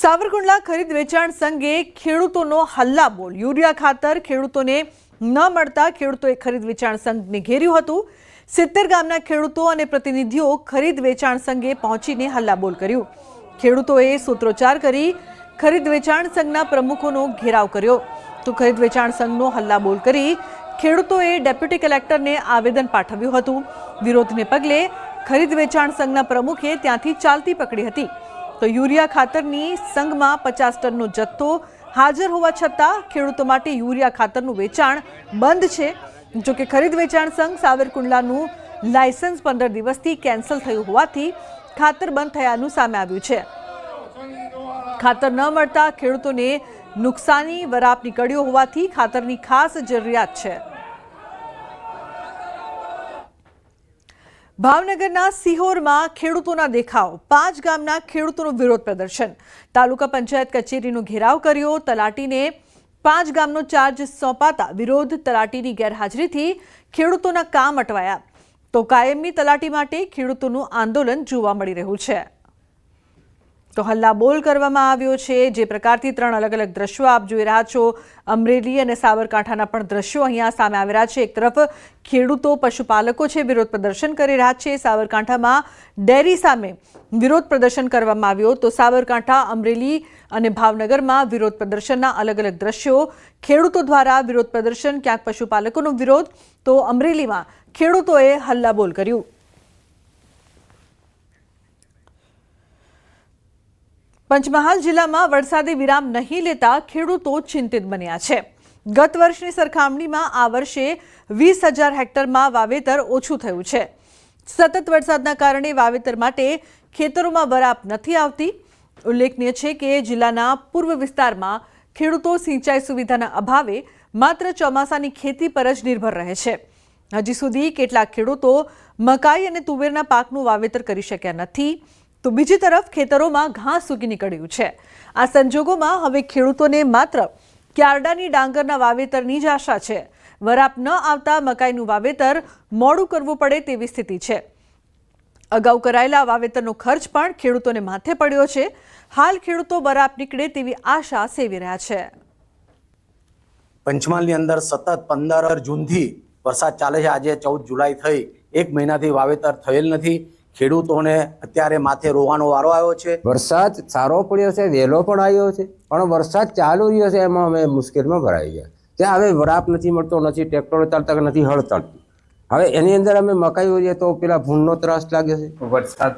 સાવરકુંડલા ખરીદ વેચાણ સંઘે ખેડૂતોનો હલ્લાબોલ। યુરિયા ખાતર ખેડૂતોને ન મળતા ખેડૂતોએ ખરીદ વેચાણ સંઘને ઘેર્યું હતું। 70 ગામના ખેડૂતો અને પ્રતિનિધિઓ ખરીદ વેચાણ સંઘે પહોંચીને હલ્લાબોલ કર્યું। ખેડૂતોએ સૂત્રોચ્ચાર કરી ખરીદ વેચાણ સંઘના પ્રમુખોનો ઘેરાવ કર્યો તો ખરીદ વેચાણ સંઘનો હલ્લાબોલ કરી ખેડૂતોએ ડેપ્યુટી કલેક્ટરને આવેદન પાઠવ્યું હતું। વિરોધને પગલે ખરીદ વેચાણ સંઘના પ્રમુખે ત્યાંથી ચાલતી પકડી હતી। તો યુરિયા ખાતરની સંઘમાં 50 ટનનો જથ્થો હાજર હોવા છતાં ખેડૂતો માટે યુરિયા ખાતરનું વેચાણ બંધ છે। જો કે ખરીદ વેચાણ સંઘ સાવરકુંડલાનું લાયસન્સ 15 દિવસથી કેન્સલ થયું હોવાથી ખાતર બંધ થયાનું સામે આવ્યું છે। ખાતર ન મળતા ખેડૂતોને નુકસાની વરાપ નીકળ્યો હોવાથી ખાતરની ખાસ જરૂરિયાત છે। ભાવનગરના સિહોરમાં ખેડૂતોના દેખાવ। 5 ગામના ખેડૂતોનું વિરોધ પ્રદર્શન। તાલુકા પંચાયત કચેરીનો ઘેરાવ કર્યો। તલાટીને 5 ગામનો ચાર્જ સોંપાતા વિરોધ। તલાટીની ગેરહાજરીથી ખેડૂતોના કામ અટવાયા તો કાયમી તલાટી માટે ખેડૂતોનું આંદોલન જોવા મળી રહ્યું છે। તો હલ્લાબોલ કરવામાં આવ્યો છે। જે પ્રકારથી 3 અલગ અલગ દ્રશ્યો આપ જોઈ રહ્યા છો। અમરેલી અને સાબરકાંઠાના પણ દ્રશ્યો અહીંયા સામે આવી રહ્યા છે। એક તરફ ખેડૂતો પશુપાલકો છે વિરોધ પ્રદર્શન કરી રહ્યા છે। સાબરકાંઠામાં ડેરી સામે વિરોધ પ્રદર્શન કરવામાં આવ્યો તો સાબરકાંઠા અમરેલી અને ભાવનગરમાં વિરોધ પ્રદર્શનના અલગ અલગ દ્રશ્યો। ખેડૂતો દ્વારા વિરોધ પ્રદર્શન, ક્યાંક પશુપાલકોનો વિરોધ તો અમરેલીમાં ખેડૂતોએ હલ્લાબોલ કર્યું। પંચમહાલ જિલ્લામાં વરસાદે વિરામ નહીં લેતા ખેડૂતો ચિંતિત બન્યા છે। ગત વર્ષની સરખામણીમાં આ વર્ષે 20,000 હેક્ટરમાં વાવેતર ઓછું થયું છે। સતત વરસાદના કારણે વાવેતર માટે ખેતરોમાં વરાપ નથી આવતી। ઉલ્લેખનીય છે કે જિલ્લાના પૂર્વ વિસ્તારમાં ખેડૂતો સિંચાઈ સુવિધાના અભાવે માત્ર ચોમાસાની ખેતી પર જ નિર્ભર રહે છે। હજી સુધી કેટલાક ખેડૂતો મકાઈ અને તુવેરના પાકનું વાવેતર કરી શક્યા નથી તો બીજી તરફ ખેતરોમાં ઘાસ ઉગી નીકળ્યું છે। આ સંજોગોમાં હવે ખેડૂતોને માત્ર ક્યારડાની ડાંગરના વાવેતરની જ આશા છે। વરાપ ન આવતા મકાઈનું વાવેતર મોડું કરવું પડે તેવી સ્થિતિ છે। અગાઉ કરાયેલા વાવેતરનો ખર્ચ પણ ખેડૂતોને માથે પડ્યો છે। હાલ ખેડૂતો વરાપ નીકળે તેવી આશા સેવી રહ્યા છે। પંચમહાલની અંદર સતત 15 જૂનથી વરસાદ ચાલે છે। આજે 14 જુલાઈ થઈ, 1 મહિનાથી વાવેતર થયેલ નથી। ખેડૂતોને અત્યારે માથે રોવાનો વારો આવ્યો છે। વરસાદ સારો પડ્યો છે, વહેલો પણ આવ્યો છે, પણ વરસાદ ચાલુ રહ્યો છે એમાં અમે મુશ્કેલમાં ભરાઈ ગયા। ત્યાં હવે વરાપ નથી મળતો, નથી ટ્રેક્ટરો ચાલતા, નથી હળ ચાલતું। હવે એની અંદર અમે મકાઈ હોઈએ તો પેલા ભૂંડનો ત્રાસ લાગે છે। વરસાદ